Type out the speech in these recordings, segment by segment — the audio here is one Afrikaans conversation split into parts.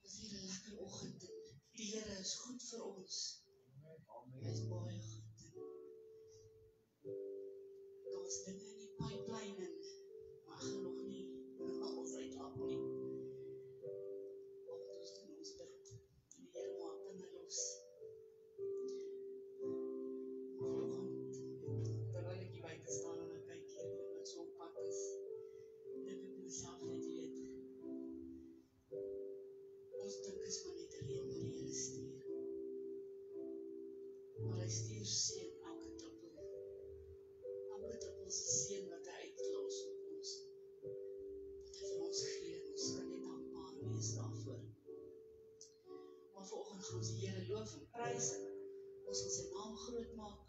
Dis hier 'n lekker oggend. Die Here is goed vir ons. Hy is baie goed. Daar's dinge in die pipeline en maar gaan nog nie ons uitlap nie. Wat ons doen ons bid. En die Here maak dinge los. Vanoggend, terwyl ek hier buite staan en ek kyk hier wat so op pad is, dink ek myself net weet. Ons dink is maar net reën wat die Here stuur. Maar hy stuur seën elke druppel. Elke druppel is 'n seën wat hy uitlos op ons. Wat hy vir ons gee en ons kan net dankbaar wees daarvoor. Maar vanoggend gaan ons die Here loof en prys en ons gaan sy naam groot maak.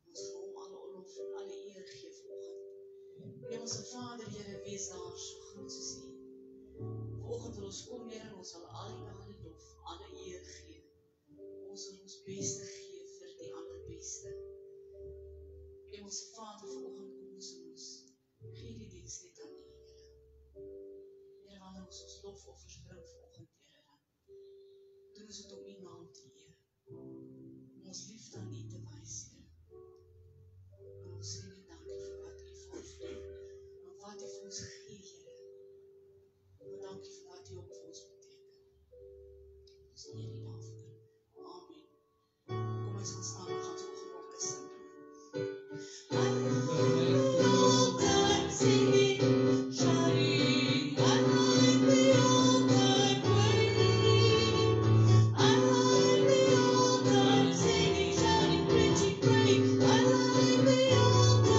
Ons gaan hom alle lof en alle eer gee vanoggend. Hemelse Vader, Here, wees daar so groot soos U. Vanoggend wil ons kom, Here, en ons wil al die lof, alle eer gee. Ons wil ons beste gee vir die allerbeste. Hemelse Vader, vanoggend kom ons en ons gee die diens net aan U, Here. Here, wanneer ons lofoffers bring vanoggend, Here, doen ons dit om U naam te eer. Om ons liefde aan U te wys, Here. En ons sê net dankie vir wat U vir ons doen. En wat U vir ons gee, Here. En dankie vir wat U ook vir ons beteken. Ons eer U daarvoor. Amen. Kom ons gaan staan en gaan ons vanoggend ook sing. I like the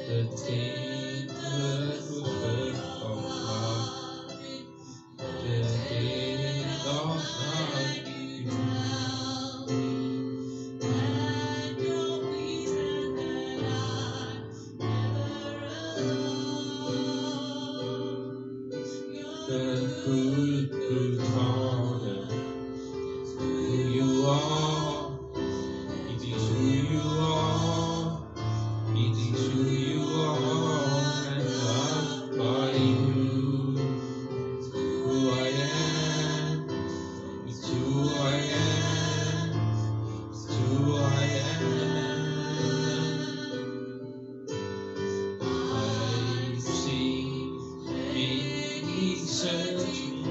the deepest word of love, the depth of night you and your peace, and that I'm never alone. the good Father, who you are, it is who you are, it is who you are, and loved by you. Who I am, it's who I am, it's who I am. I've seen many searching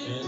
And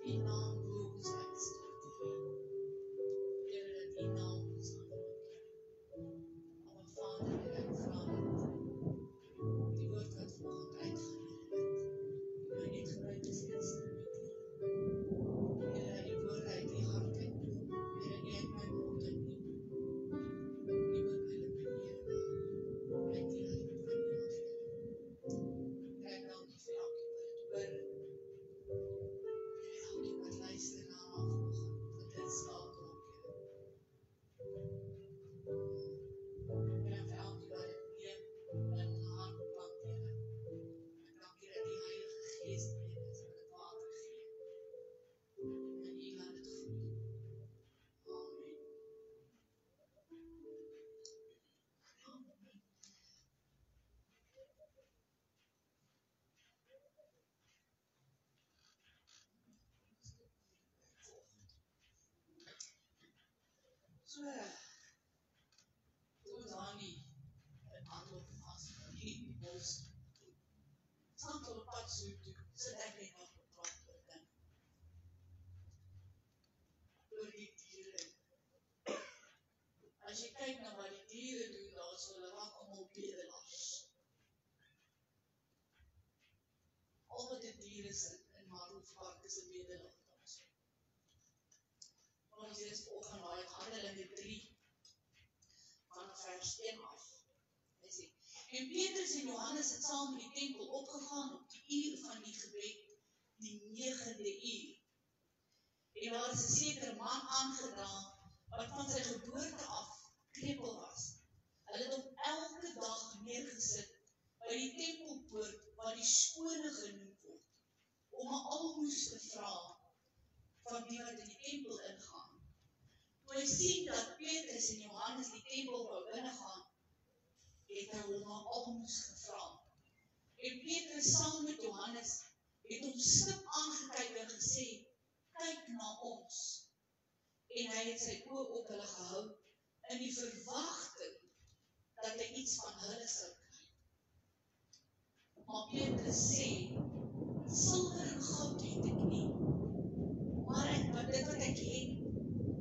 die naam bo ons uitstoot, Here, dat die naam ons aanraak. Maar Vader, Here, ek vra dat die woord wat vanoggend uitgeleer het, my net gebruik as 'n instrument, Here, dat die woord uit die hart uitkom, Here, nie uit my mond uitneem, nie oor my lippe nie, Here, maar uit die hart van U af, Here. Ek dankie vir elke woord, Here, elkeen wat luister na haar vanoggend, wat dit skakel op, Here. En vir elkeen wat dit neem in haar plant, Here. Ek dankie dat die Heilige Gees mee is en dit water gee. En U laat dit groei. Amen. Amen. So, toe ons aan die aanloop was, die bos, saam tot op pad so toe, sit ek net nog gepraat oor dinge. Oor die diere. As jy kyk na wat die diere doen, daar is hulle raak almal bedelaars. Al wat die diere sit in Marlofpark is 'n bedelaar daar so. Ons lees vanoggend daai Handelinge 3 van vers 1 af. Hy sê, en Petrus en Johannes het saam in die tempel opgegaan op die uur van die gebed, die 9de uur. En daar is 'n sekere man aangedra wat van sy geboorte af krepeel was. Hulle het hom elke dag neergesit by die tempelpoort wat die skone genoem word, om 'n almoes te vra van die wat in die tempel ingaan. Toe hy sien dat Petrus en Johannes die tempel wou ingaan, het hy hom 'n almoes gevra. En Petrus saam met Johannes het hom stip aangekyk en gesê, kyk na ons. En hy het sy oë op hulle gehou in die verwagting dat hy iets van hulle sou kry. Maar Petrus sê, silwer en goud het ek nie, maar dit wat ek het,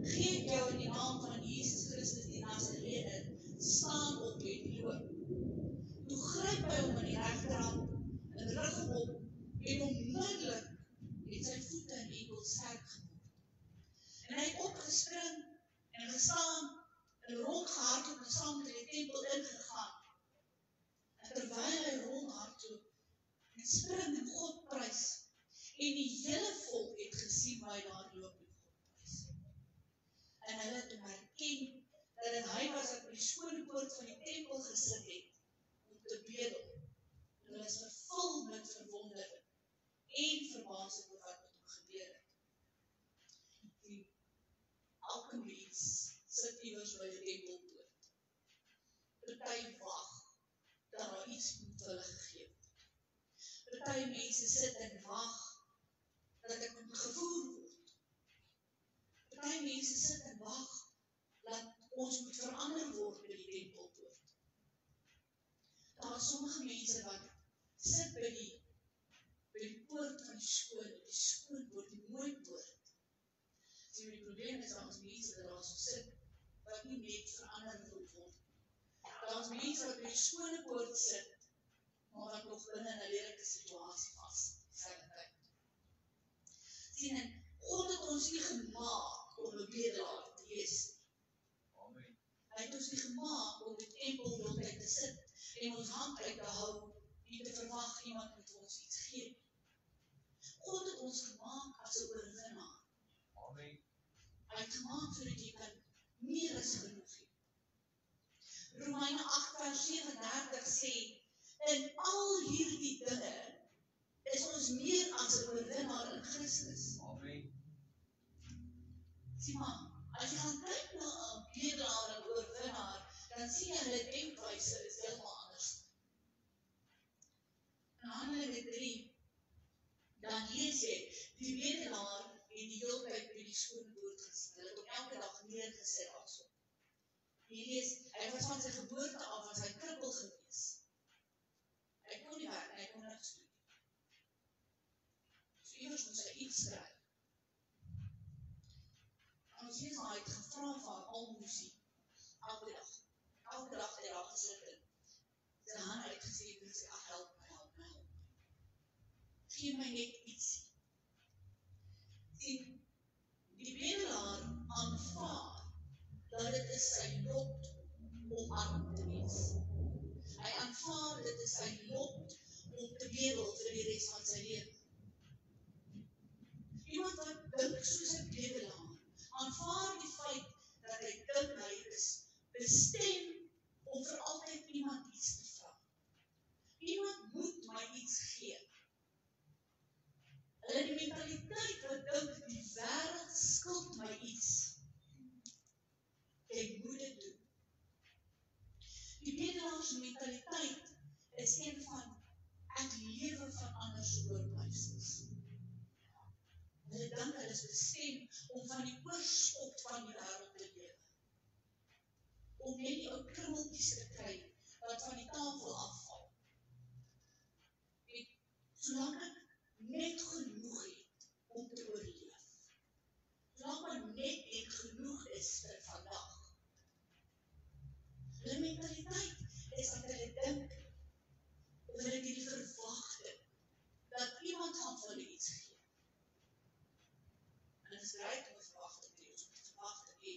gee ek jou in die naam van Jesus Christus die Nasareër, staan op en loop. Toe gryp hy hom in die regterhand en rig hom op en onmiddellik het sy voete en enkels sterk geword. En hy het opgespring en gestaan en rondgehardloop en saam met die tempel ingegaan. En terwyl hy rondhardloop en spring en God prys, en die hele volk het gesien waar hy daar loop en God prys. En hulle het hom herken dat dit hy was wat by die skone poort van die tempel gesit het om te bedel. En hulle is vervul met verwondering en verbasing oor wat met hom gebeur het. Elke mens sit iewers by die tempelpoort. Party wag dat daar iets moet vir hulle gegee word. Party mense sit en wag dat ek moet gevoer word. Party mense sit en wag dat ons moet verander word by die tempelpoort. Daar is sommige mense wat sit by die poort van die skoonpoort, die mooi poort. So die probleem is dat ons mense dat daar so sit, wat nie net verander wil word. Dat ons mense wat by die skone poort sit, maar wat nog binne in 'n lelike situasie was, dieselfde tyd. Sien, en God het ons nie gemaak om 'n bedelaar te wees. Amen. Hy het ons nie gemaak om die tempel heeltyd te sit en ons hand uit te hou en te verwag iemand moet ons iets gee. God het ons gemaak as 'n oorwinnaar. Amen. Hy het gemaak sodat jy kan meer as genoeg hê. Romeine 8 vers 37 sê, in al hierdie dinge is ons meer as 'n oorwinnaar in Christus. Amen. Sien maar, as jy gaan kyk na 'n bedelaar en oorwinnaar, dan sien jy hulle denkwyse is heeltemal anders. In Handelinge 3, dan lees jy, die bedelaar het die hele tyd by die skoonpoort gesit. Hulle het hom elke dag neergesit daarso. Jy lees, hy was van sy geboorte af as hy krippel gewees. Hy kon nie werk, hy kon niks doen. So iewers moes hy iets kry almoesie. Elke dag het hy daar gesit en sy hand uitgesteek en sê, ag, help my. Gee my net ietsie. Sien, die bedelaar aanvaar dat dit is sy lot om arm te wees. Hy aanvaar dit is sy lot om te bedel vir die res van sy lewe. Iemand wat dink soos 'n bedelaar, aanvaar die feit dat hy dink hy is bestem om vir altyd iemand iets te vra. Iemand moet my iets gee. Hulle die mentaliteit wat dink die wêreld skuld my iets. Jy moet dit doen. Die bedelaars mentaliteit is een van ek lewe van ander se oorblyfsels. Hulle dink hulle is bestem om van die oorskot van die wêreld te lewe. Om net die ou krummeltjies te kry wat van die tafel afval. Solank ek net genoeg het om te oorleef. Solank maar net genoeg is vir vandag. Hulle mentaliteit is dat hulle dink of hulle die verwagting dat iemand gaan vir hulle iets gee. En dit is reg om 'n verwagting te hê, ons moet 'n verwagting hê.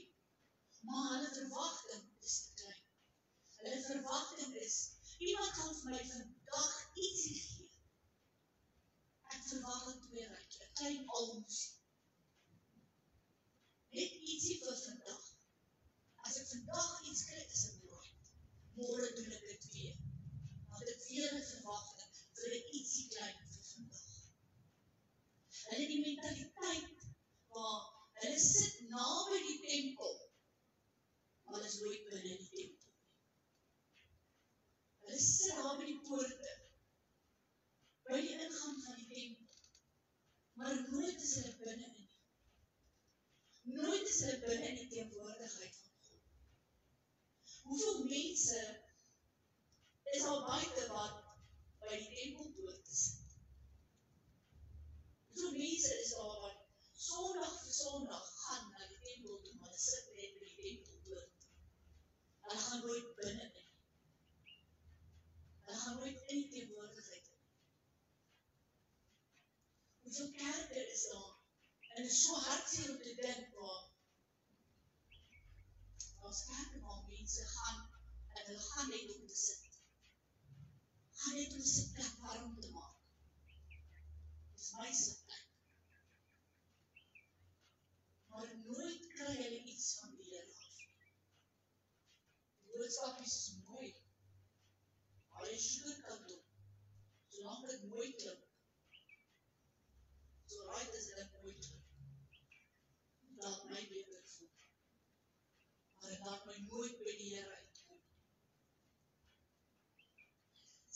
Maar hulle verwagting is te klein. Hulle verwagting is, iemand gaan vir my vandag ietsie gee. Ek verwag 'n tweerytjie, 'n klein almoesie. Net ietsie vir vandag. As ek vandag iets kry, is dit reg. Môre doen ek dit weer. Want ek weer 'n verwagting vir 'n ietsie klein vir vandag. Hulle die mentaliteit waar hulle sit naby die tempel, maar hulle is nooit binne die tempel. Hulle sit daar by die poorte, by die ingang van die tempel, maar nooit is hulle binne in. Nooit is hulle binne in die teenwoordigheid van God. Hoeveel mense is al buite wat by die tempelpoorte sit? Hoeveel mense is daar wat Sondag vir Sondag gaan na die tempel toe, maar hulle sit net by die tempelpoort. Hulle gaan nooit binne in. Hulle gaan nooit in die teenwoordigheid in. Hoeveel kerke is daar? En het is so hartseer om te dink waar ons kerke waar mense gaan en hulle gaan net om te sit. Gaan net om sy plek warm te maak. Dit is my sitplek. Maar nooit kry hulle iets van die Here af. Die boodskap is mooi. Maar jy soek kan doen. Solank dit mooi klink. So right is dit mooi klink. Laat my beter voel. Maar dit laat my nooit by die Here uitkom.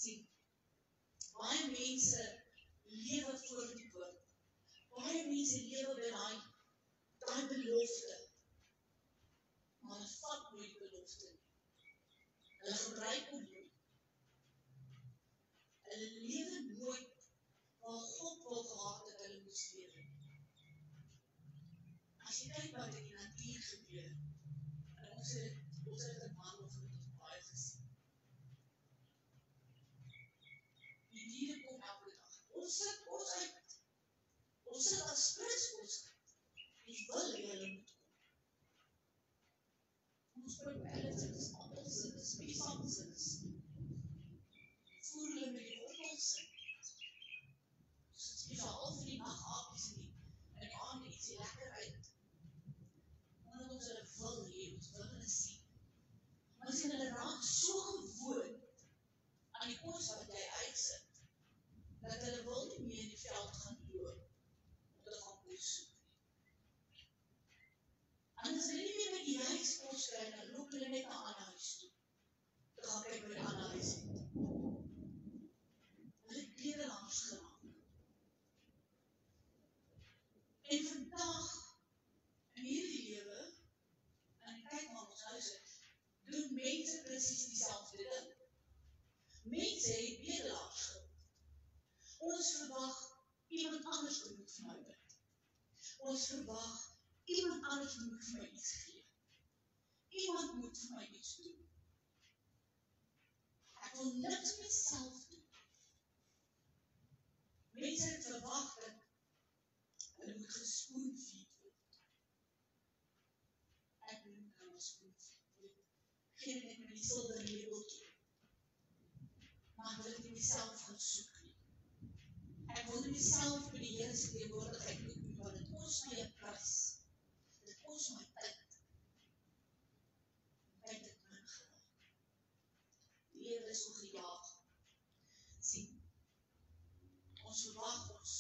Sien, baie mense lewe voor die woord. Baie mense lewe by daai belofte. Maar hulle vat nooit belofte nie. Hulle gebruik hom nooit. Hulle lewe nooit waar God wil gehad het hulle moes lewe. As jy kyk wat in die natuur gebeur, en ons het 'n man of het baie gesien. Die diere kom elke dag. Ons sit as sprits ons uit. Ons wil hulle moet kom. Ons probeer elephants, appels, spiesels, voer hulle met die wortels in. Ons het al vir die nag apies in die aand ietsie lekker uit. Omdat ons hulle wil hê, ons wil hulle sien. Maar as hulle raak so gewoon aan die kos wat jy uitsit, dat hulle wil nie meer in die veld gaan loop, om te gaan kos soek. En as hulle nie meer by die huis kos kry, dan loop hulle net na 'n ander huis toe. Dan gaan kyk by die ander huis het. Hulle het bedelaars geraak. En vandag, in hierdie lewe, en kyk maar ons huise, doen mense presies dieselfde ding. Mense het bedelaars geraak. Ons verwag iemand anders moet vir my bid. Ons verwag iemand anders moet vir my iets gee. Iemand moet vir my iets doen. Ek wil niks myself doen. Mense het verwag dat hulle moet gespoon-feed word. Ek moet nou gespoon-feed word. Geen net met die silwer labeltjie. Maar ek wil nie myself gaan soek nie. Ek wil nie myself by die Here se teenwoordigheid moet doen, want dit kos my 'n prys. Dit kos my tyd. Tyd het min geraak. Die Here is so gejaag. Sien, ons verwag ons.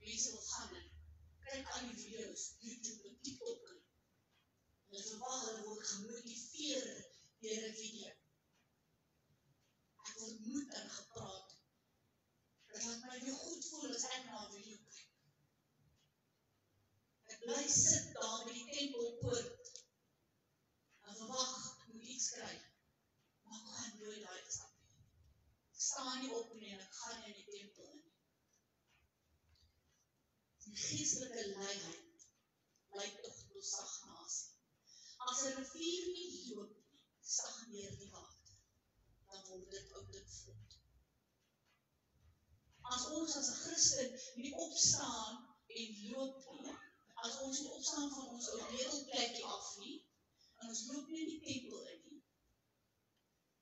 Mense wil gaan en kyk al die video's, YouTube en TikTok. Hulle verwag hulle word gemotiveer deur 'n video. Ek word moed en gepraat. Dit laat my weer goed voel as ek na 'n video kyk. Ek bly sit daar by die tempelpoort en verwag ek moet iets kry. Maar ek gaan nooit daai stap nie. Ek staan nie op nie en ek gaan nie in die tempel in. Die geestelike leiheid lei tog tot stagnasie. As 'n rivier nie loop nie, stagneer die water. Dan word dit oud en vrot. As ons as 'n Christen nie opstaan en loop nie, as ons nie opstaan van ons ou ledelplekkie af nie, en ons loop nie in die tempel in nie,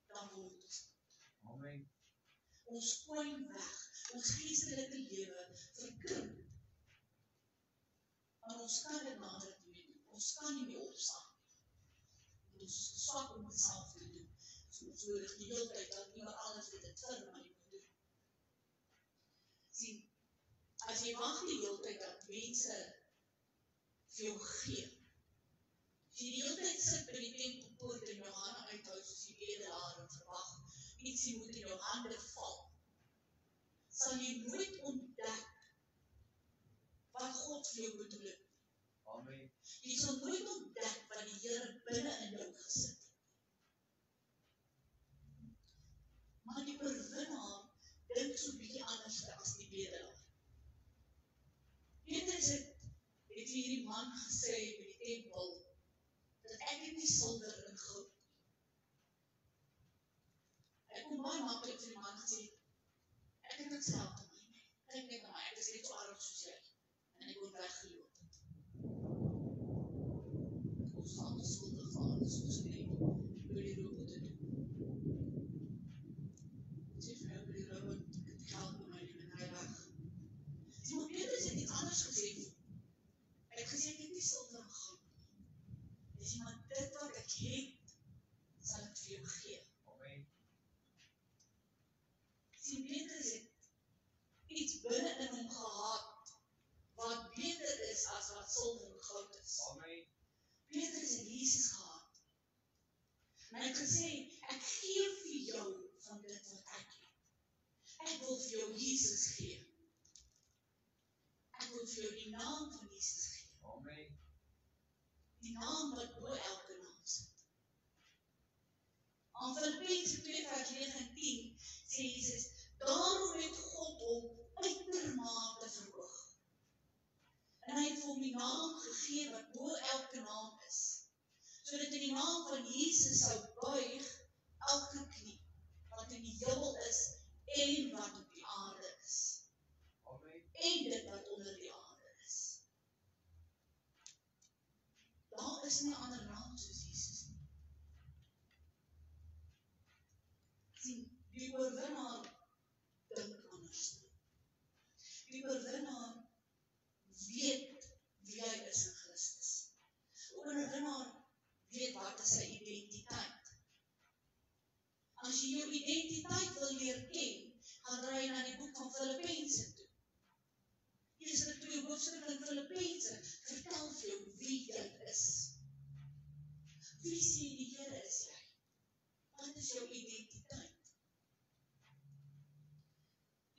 dan word ons. Amen. Ons kwyn weg, ons geestelike lewe verkrimp. En ons kan dit nader nie meer doen. Ons kan nie meer opstaan nie. Ons is swak om dit self te doen. So ons nodig die hele tyd dat iemand anders dit vir my moet doen. Sien, as jy wag die hele tyd dat mense vir jou gee, as jy die hele tyd sit by die tempelpoort en jou hande uithou soos die bedelaar en verwag, ietsie moet in jou hande val, sal jy nooit ontdek wat God vir jou bedoel het. Amen. Jy sal nooit ontdek wat die Here binne in jou gesit het. Maar die oorwinnaar dink so 'n bietjie anders as die bedelaar. Petrus het vir hierdie man gesê by die tempel, dat ek het nie silwer en goud nie. Ek kon baie maklik vir die man gesê, ek het niks geld in my nie. Kyk net na my, ek is net so arm soos jy. En ek word weggeloop het. Ons gaan skuldig van ons soos nie, wil die robot te doen. Sê vir my, wil die robot, ek het die geld by my nie, en hy weg. Sê, maar Petrus het iets anders gesê. Ek het gesê, ek het nie silwer en goud nie. Hy sê, maar dit wat ek het, sal ek vir jou gee. Amen. Sê, Petrus het iets binne in hom gehad, wat beter is as wat silwer en goud is. Amen. Petrus het Jesus gehad. En hy het gesê, ek gee vir jou van dit wat ek het. Ek wil vir jou Jesus gee. Ek wil vir jou die naam van Jesus gee. Amen. Die naam wat bo elke naam sit. Aan Filippense 2:9-10 sê Jesus, daarom het God hom uitermate verhoog. En hy het vir hom die naam gegee wat bo elke naam is. Sodat in die naam van Jesus sou buig elke knie, wat in die hemel is en wat op die aarde is. Amen. En dit wat onder die aarde is. Daar is nie 'n ander naam soos Jesus nie. Sien, die oorwinnaar dink anders. Die oorwinnaar weet wie hy is in Christus. Die oorwinnaar weet wat is sy identiteit. As jy jou identiteit wil leer ken, gaan draai na die boek van Filippense toe. Eerste 2 hoofstukke in Filippense vertel vir jou wie jy is. Wie sê die Here is jy? Wat is jou identiteit?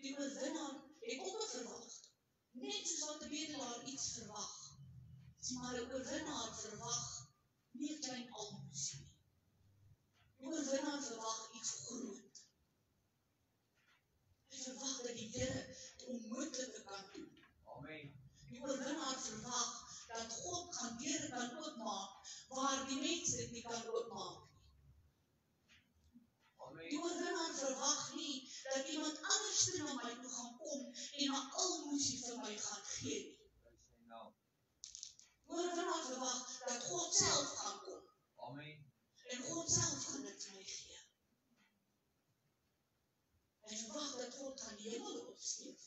Die oorwinnaar het ook 'n verwag. Net soos wat 'n bedelaar iets verwag. Maar 'n oorwinnaar verwag nie 'n klein almoesie nie. Die oorwinnaar verwag iets groot. Hy verwag dat die Here die onmoontlike kan doen. Amen. Die oorwinnaar verwag dat God gaan deure kan oopmaak waar die mense God self gaan kom. Amen. En God self gaan dit vir my gee. En verwag dat God gaan die hemel opsteef.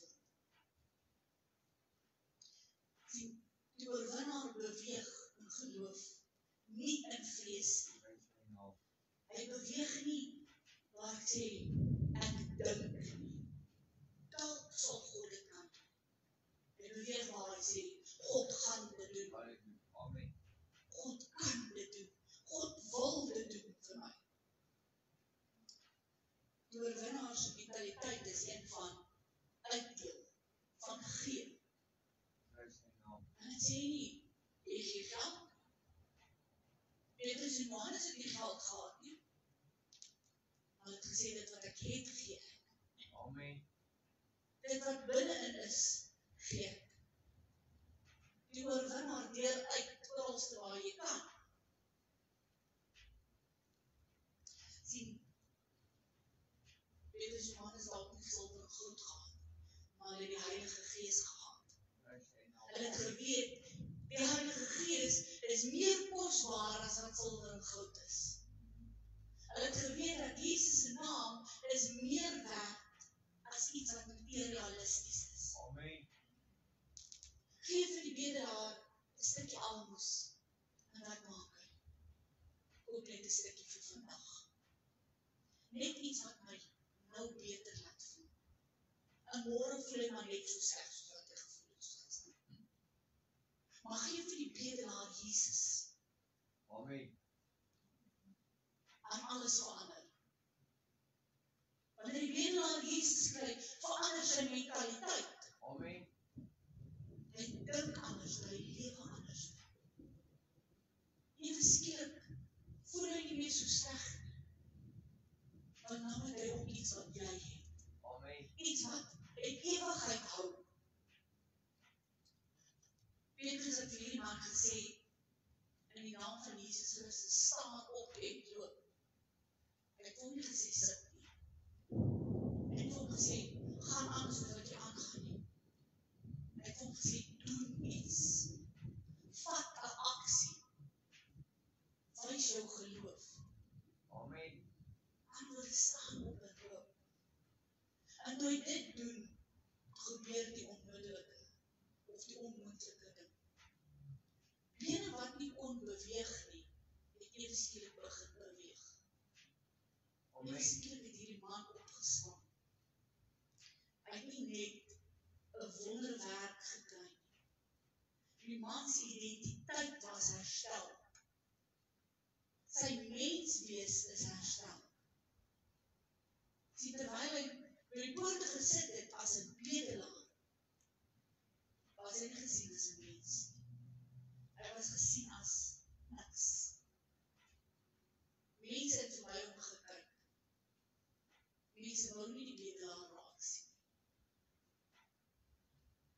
Sien, die oorwinnaar beweeg in geloof, nie in vrees nie. Hy beweeg nie waar ek sê, ek dink nie. Dalk sal God dit kan doen. Hy beweeg waar hy sê, God gaan dit doen. Amen. God kan dit doen. God wil dit doen vir my. Die oorwinnaar se mentaliteit is een van uitdeel, van gee. En het sê nie, jy gee geld. Petrus en Johannes het nie geld gehad nie. Maar het gesê, dit wat ek het, gee ek. Amen. Dit wat binnein is, gee ek. Die oorwinnaar deel uit oralste waar jy kan. Sien, Petrus en Johannes dalk nie silwer en goud gehad, maar hulle het die Heilige Gees gehad. Hulle het geweet, die Heilige Gees is meer kosbaar as wat silwer en goud is. Hulle het geweet dat Jesus se naam is meer werd as iets wat materialisties is. Amen. Gee vir die bedelaar 'n stukkie almos en wat maak hy? Koop net 'n stukkie vir vandag. Net iets wat my nou beter laat voel. En môre voel hy maar net so sleg soos wat hy gevoel het soos gister. Maar gee vir die bedelaar Jesus. Amen. En alles verander. Wanneer die bedelaar Jesus kry, verander sy mentaliteit. Amen. Hy dink anders, hy lewe anders. Ewe skielik voel hy nie meer so sleg nie. Want nou het hy ook iets wat jy het. Amen. Iets wat in ewigheid hou. Petrus het vir hierdie man gesê, in die naam van Jesus Christus, staan op en loop. Hy het hom nie gesê, sit nie. Hy het hom gesê, gaan aan soos wat jy aangaan nie. Hy het hom gesê, doen iets. Vat 'n aksie. Wys jou geloof. Amen. Antwoorde staan op en loop. En toe hy dit doen, gebeur die onmiddellike of die onmoontlike ding. Bene wat nie kon beweeg nie, het ewe skielik begin beweeg. Ewe skielik het hierdie man opgestaan. Hy het nie net 'n wonderwerk gekry nie. Die man se identiteit was herstel. Sy menswees is herstel. Sien, terwyl hy by die poorte gesit het as 'n bedelaar, was hy nie gesien as 'n mens nie. Hy was gesien as niks. Mense het verby hom gekyk. Mense wou nie die bedelaar raak sien.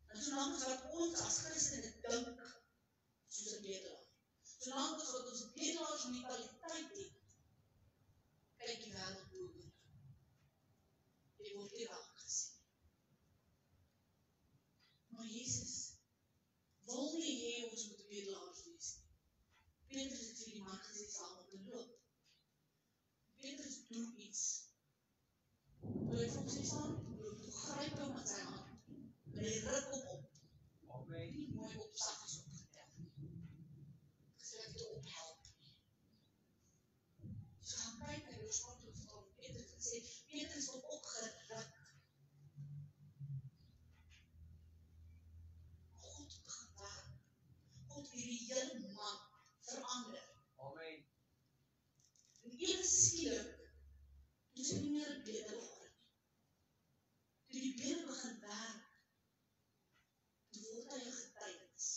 En solank as wat ons as Christene dink soos 'n bedelaar, solank as wat ons bedelaars mentaliteit het, kyk die wêreld bo oor. Jy word nie raak gesien. Maar Jesus wil nie hê ons moet bedelaars wees nie. Petrus het vir die man gesê, saam op en loop. Petrus doen iets. Toe hy vir hom sê, saam op en loop, toe gryp hy hom in sy hand. En hy ruk hom op. Amen. Nie mooi op saggies opgetel nie. Gesê ek het hom ophelp nie. So gaan kyk na die oorspronklike verhaal van Petrus en sê, Petrus het hom opgeruk. God het begin werk. God het hierdie hele man verander. Amen. En ewe skielik, toe sy nie meer 'n bedelaar nie. Toe die bene begin werk, toe word hy 'n getuienis.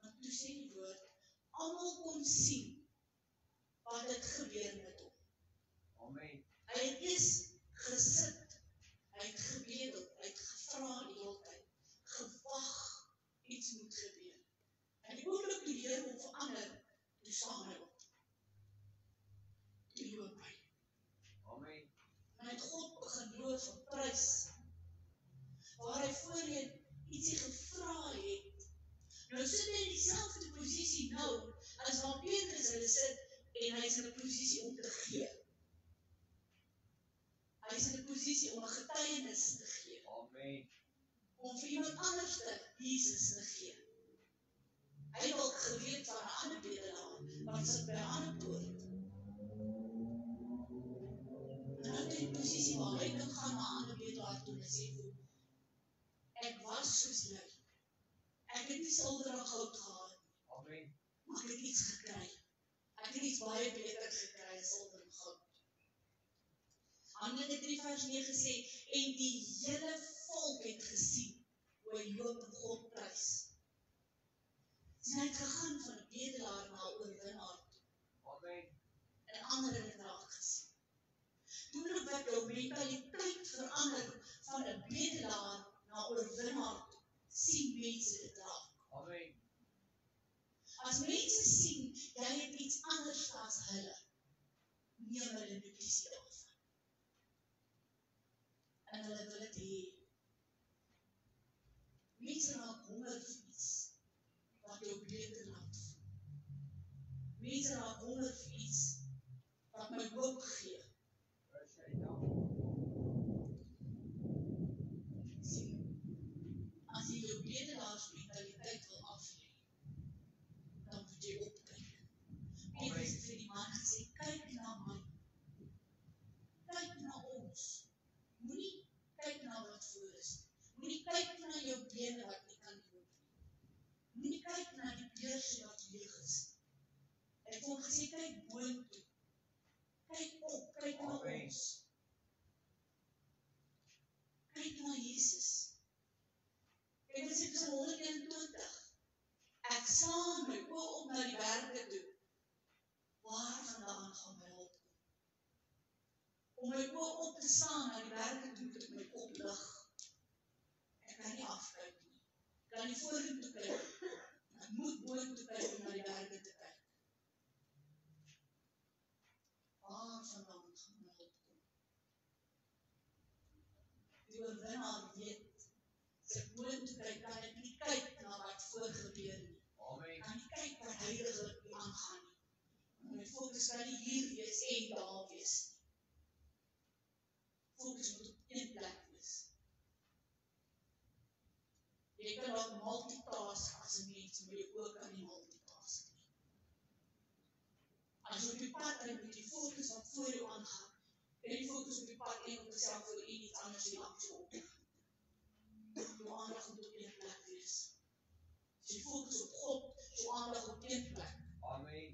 Want toe sê die woord, almal kon sien wat het gebeur met hom. Amen. Hy het eers gesit, hy het gebedel, hy het gevra die hele tyd, gewag, iets moet gebeur. En die oomblik die Here hom verander, toe staan hy op. Toe loop hy. Amen. En hy het God begin loof en prys. Waar hy voorheen ietsie gevra het. Nou sit hy in dieselfde posisie is in 'n posisie om te gee. Hy is in 'n posisie om 'n getuienis te gee. Amen. Om vir iemand anders Jesus te gee. Hy wil geweet van 'n ander bedelaar, wat sit by 'n ander poort. En nou het hy 'n posisie waar hy kan gaan na 'n ander bedelaar toe en sê, ek was soos jy. Ek het nie silwer en goud gehad nie. Amen. Maar ek het iets gekry. Ek het iets baie beter gekry as silwer en goud. Handelinge 3 vers 9 sê, en die hele volk het gesien hoe hy loop en God prys. En hy het gegaan van 'n bedelaar na 'n oorwinnaar toe. Amen. En ander het raak gesien. Toe wat jou mentaliteit verander van 'n bedelaar na 'n oorwinnaar toe, sien mense dit raak. Amen. As mense sien, jy het iets anders as hulle, neem hulle notisie daarvan. En hulle wil dit hê. Mense raak honger vir iets wat jou beter laat voel. Mense raak honger vir iets wat my hoop gee. Sien, as jy jou bedelaarsmentaliteit wil aflê, dan moet jy opkyk. Petrus het vir die man gesê, kyk na my. Kyk na ons. Moenie kyk na wat voor is. Moenie kyk na jou bene wat nie kan loop nie. Moenie kyk na die beursie wat leeg is. Hy het hom gesê, kyk boontoe. Kyk op, kyk na ons. Kyk na Jesus. Kyk wat sê Psalm 121. Ek slaan my oë op na die berge toe. Waar vandaan gaan my hulp kom? Om my oë op te slaan na die berge toe, moet ek my kop lig. Ek kan nie afkyk nie. Ek kan nie vorentoe kyk. Ek moet boontoe kyk om na die berge te kyk. Waar vandaan gaan my hulp kom? Die oorwinnaar weet, as ek boontoe kyk, kan ek nie kyk na wat voorgebeur nie. Amen. Kan nie kyk wat heiliglik nie aangaan nie. My fokus kan nie hier wees en daar wees nie. Fokus moet op een plek wees. Jy kan ook multitask as 'n mens, maar jy ook kan nie multitask nie. As jy op die pad ry, moet jy fokus wat voor jou aangaan. En jy fokus op die pad en op jouself voor iets anders nie langs jou op. Jou aandag moet op een plek wees. As jy fokus op God, jou aandag op een plek. Amen.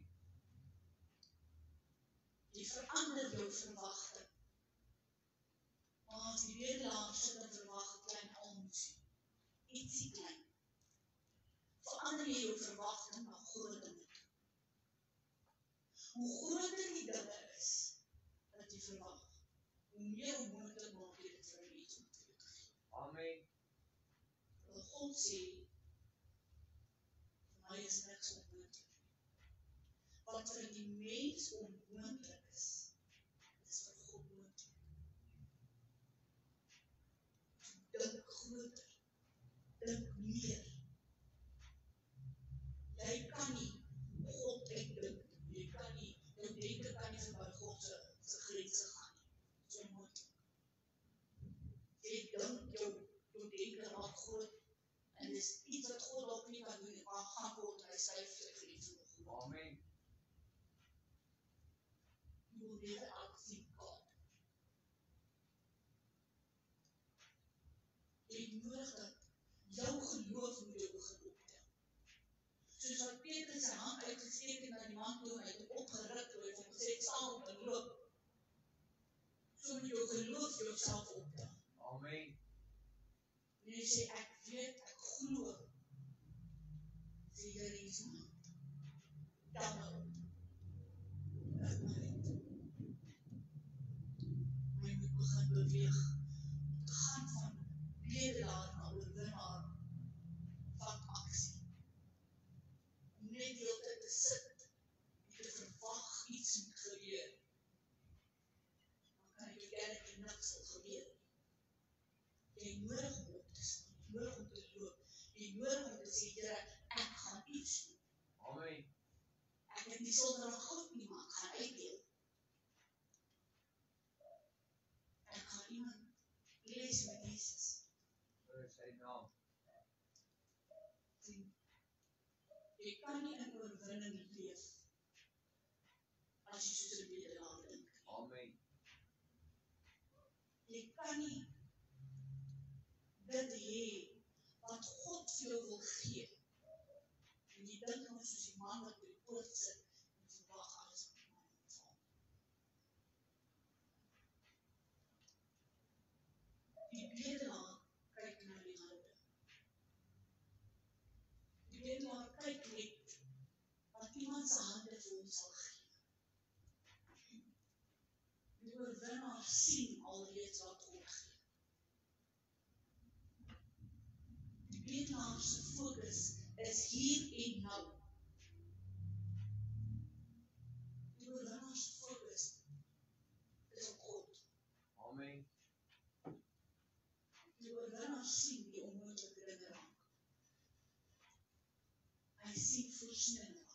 Jy verander jou verwagting. Maar as die bedelaar sit en verwag 'n klein almoesie, ietsie klein, verander jy jou verwagting na groot dinge toe. Hoe groter die dinge is wat jy verwag, hoe meer moontlik maak jy dit vir hulle iets om te gee. Amen. Want God sê, vir my is niks onmoontlik. Wat vir die mens onmoontlik is vir God moontlik. Dink groter, dink meer. Jy kan nie God uitdink, jy kan nie, jou denke kan nie verby God se grense gaan nie. Dit is onmoontlik. Jy dink jou denke raak groot, en dis iets wat God ook nie kan doen, maar gaan God, hy skryf sy grense nog. Amen. You will never outthink God. Jy het nodig dat jou geloof moet jou begin optel. Soos wat Petrus sy hand uitgesteek het na die man toe, hy het opgeruk toe, hy het gesê, ek sal op en loop. So moet jou geloof jouself optel. Amen. En jy sê, ek weet, ek glo. Sê jy iets aan. Tel my op. Lig my uit. Maar jy moet begin beweeg. Te gaan van bedelaar na oorwinnaar van aksie. Om net die hele tyd te sit en te verwag iets moet gebeur. Dan kan jy eintlik niks sal gebeur. Jy nodig om op te staan, jy nodig om te loop, jy nodig om te sê, Here, ek gaan iets doen. Amen. Ek het nie silwer en goud nie, maar ek gaan uit Jy kan nie in oorwinning leef as jy soos 'n bedelaar dink. Amen. Jy kan nie dit hê wat God vir jou wil gee. En jy dink nou soos die man wat by die poort sit en verwag alles wat die man ontvang. Die bedelaar kyk na die hande. Die bedelaar kyk net wat iemand se hande vir hom sal gee. Die oorwinnaar sien alreeds wat God gee. Die bedelaar se fokus is hier en nou. Die oorwinnaar se fokus is op God. Amen. Die oorwinnaar sien die onmoontlike dinge raak. Hy sien voorsiening raak.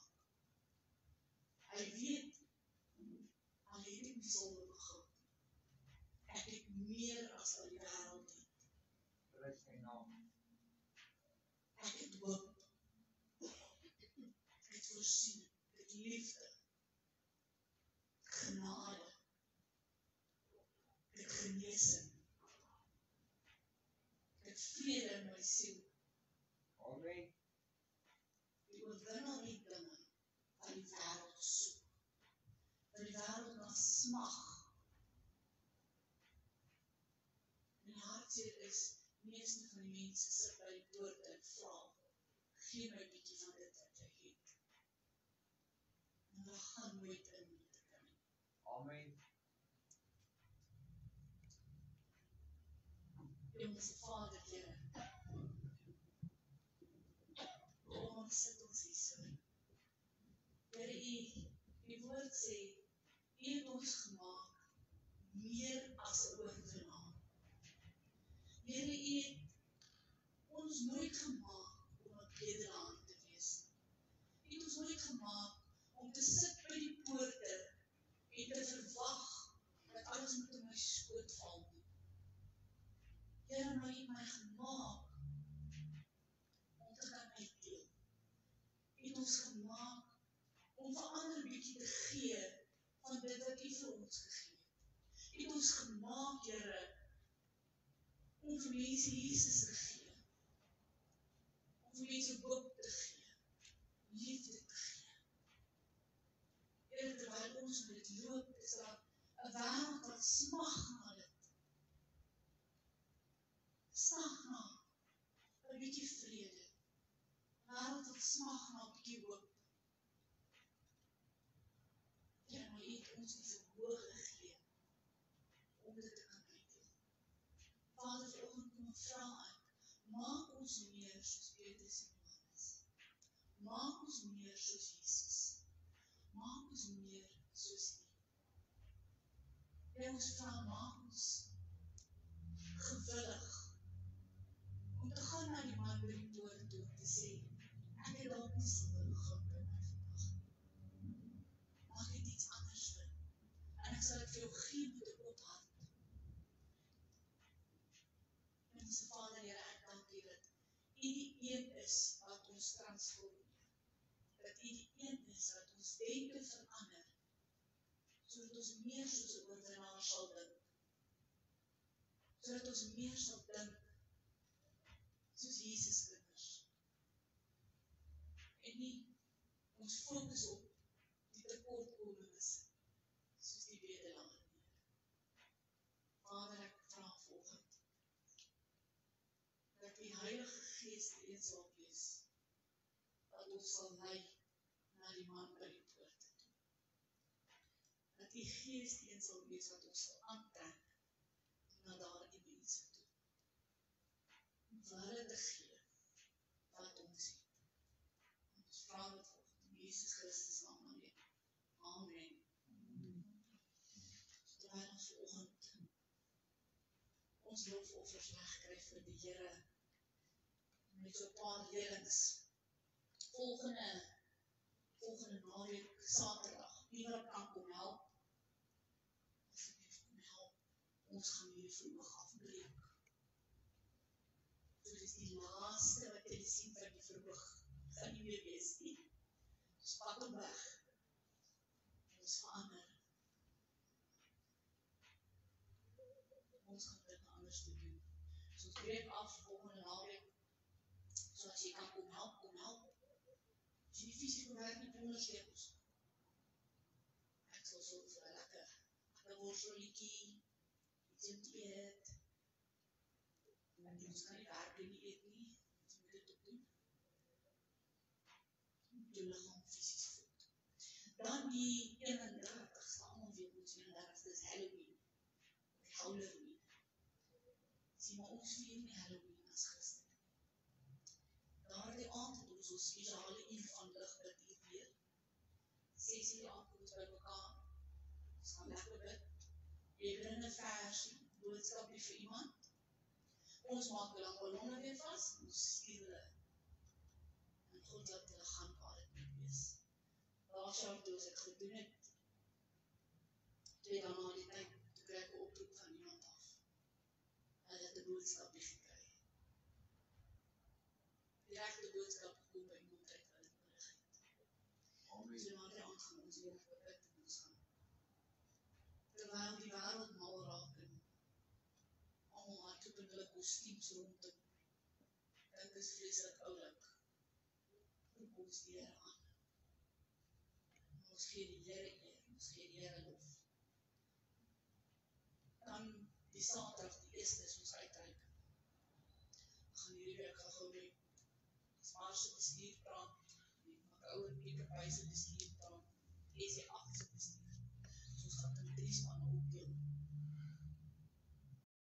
Hy weet, al het ek nie sonder begin. Ek het meer as wat die wêreld het. Prys sy naam. Ek het hoop. Ek het voorsiening. Ek het liefde. Genade. Ek het genesing. Ek het vrede in my siel. Amen. Die oorwinnaar het dinge wat die wêreld soek. Wat die wêreld na smag. En die hartseer is, meeste van die mense sit by die poort en vra, gee my bietjie van dit wat jy het. En hulle gaan nooit in met dit nie. Amen. Hemelse Vader, Here. Kom sit ons hier so. Here, U woord sê, U het ons gemaak meer as 'n oorwinnaar. Here, U het ons nooit gemaak om 'n bedelaar te wees. U het ons nooit gemaak om te sit by die poorte en te verwag dat alles moet in my skoot val nie. Here, maar U het my gemaak om te kan uitdeel. U het ons gemaak om vir ander bietjie te gee van dit wat U vir ons gegee het. U het ons gemaak, Here, om vir mense Jesus te gee. Om vir mense hoop te gee. Liefde te gee. Here, terwyl ons met dit loop, is daar 'n wêreld wat smag na dit. Smag na 'n bietjie vrede. 'n Wêreld wat smag na 'n bietjie hoop. Ja, maar U het ons die verhoog gegee om dit te kan uitdeel. Vader, vanoggend kom ek vra aan, maak ons meer soos Petrus en Johannes. Maak ons meer soos Jesus. Maak ons meer soos U. Ja, ons vra, maak ons gewillig om te gaan na die man by die poort toe te sê, ek het dalk nie sonder begin by my vandag. Maar ek het iets anders doen. En ek sal dit vir jou gee met 'n oop hart. Onse Vader, Here, ek dank U dat U die een is wat ons transformeer. Dat U die een is wat ons denke verander, sodat ons meer soos 'n oorwinnaar sal dink. Sodat ons meer sal dink soos Jesus kinders. En nie ons fokus op die tekortkominges soos die bedelaar nie. Vader, ek vra vanoggend dat die Heilige Gees die een sal wees wat ons sal lei na die man by die poort toe. Dat die Gees die een sal wees wat ons sal aantrek na daardie mense toe. Om vir hulle te gee wat ons het. Ons vra dit volgens in Jesus Christus naam alleen. Amen. Terwyl ons vanoggend ons lofoffers wegkry vir die Here met so 'n paar leerlings. Volgende naweek Saterdag, wie wat kan kom help? Asseblief kom help. Ons gaan hierdie verhoog afbreek. So dis die laaste wat jy sien van die verhoog. Gaan nie meer wees nie. hom weg. Ons verander. Ons gaan dit anders te doen. So ons breek af volgende naweek. So as jy kan kom help, kom help. As jy die fisieke werk nie ondersteun ons. Ek sal so vir 'n lekker worstelietjie, iets om te eet. En ons kan nie werk en nie eet nie. Ons moet dit ook doen. Jou liggaam fisies voed. Dan die 31ste, almal weet ons 31ste is Halloween. Halloween. Sien maar ons vier nie Halloween as Christen. Daardie aand het ons 'n spesiale uur van ligbid hier weer. 6 uur aand kom ons by mekaar. Ons gaan lekker bid. Jy bring 'n versie, boodskapie vir iemand. Ons maak hulle ballonne weer vas, ons stuur hulle. En God laat hulle gaan waar dit moet wees. Laas jaar toe as ek gedoen het, 2 dae na die tyd, toe kry ek 'n oproep van iemand af. Hulle het 'n boodskapie gekry. Die regte boodskap gekom by iemand uit wat dit nodig het. So na die aand gaan ons weer bid en ons gaan. Terwyl die wêreld mal raak en almal hardloop in hulle kostuums rond en dink is vreeslik oulik. Roep ons die Here aan. Ons gee die Here eer, ons gee die Here lof. Dan die Saterdag, die 1ste is ons uitreik. Ek gaan hierdie week gou met Spaarse bestuur praat, met ouer Pieterpy se bestuur praat, SA8 se bestuur. So ons gaan in 3 spanne op